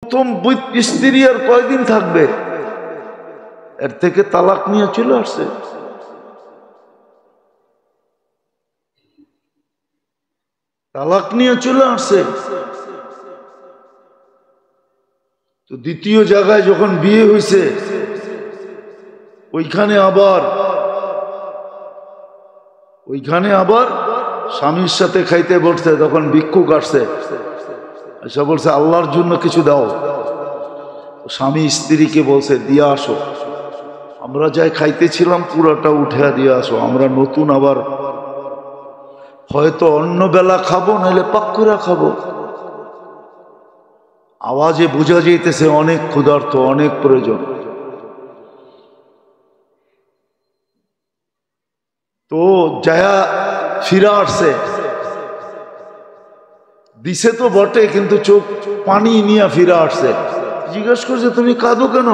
প্রথম স্ত্রী আর কয়দিন থাকবে, এর থেকে তালাক নিয়ে চলে আসছে। তালাক নিয়ে চলে আসছে। তো দ্বিতীয় জায়গায় যখন বিয়ে হয়েছে, ওইখানে আবার স্বামীর সাথে খাইতে বসছে। তখন ভিক্ষুক আসছে, এসে বলছে আল্লাহর জন্য কিছু দাও। স্বামী স্ত্রীকে বলছে দিয়ে আসো, আমরা যাই খাইতেছিলাম পুরাটা উঠে দিয়ে আসো, আমরা নতুন আবার হয়তো অন্য বেলা খাবো, নাহলে পাক্কুরা খাবো। আওয়াজে বোঝা যাইতেছে অনেক ক্ষুধার্ত, অনেক প্রয়োজন। তো যায়া ফিরা আসছে, দিছে তো বটে, কিন্তু চোখ পানি নিয়ে ফিরা আসছে। জিজ্ঞেস করছে তুমি কাঁদো কেন?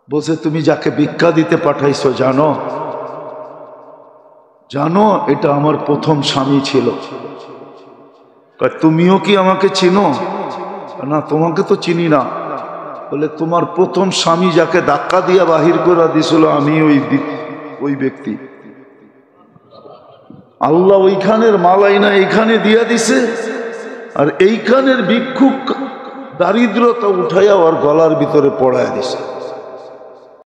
বলছে তুমি যাকে ভিক্ষা দিতে পাঠাইছো জানো? জানো এটা আমার প্রথম স্বামী ছিল। তুমিও কি আমাকে চিনো? না, তোমাকে তো চিনি না। বলে তোমার প্রথম স্বামী যাকে ধাক্কা দিয়া বাহির করে দিছিল, আমি ওই ব্যক্তি। আল্লাহ ওইখানের মালাই না এইখানে দিয়া দিছে, আর এইখানের ভিক্ষুক দারিদ্রতা উঠাইয়া ওর গলার ভিতরে পড়ায় দিছে।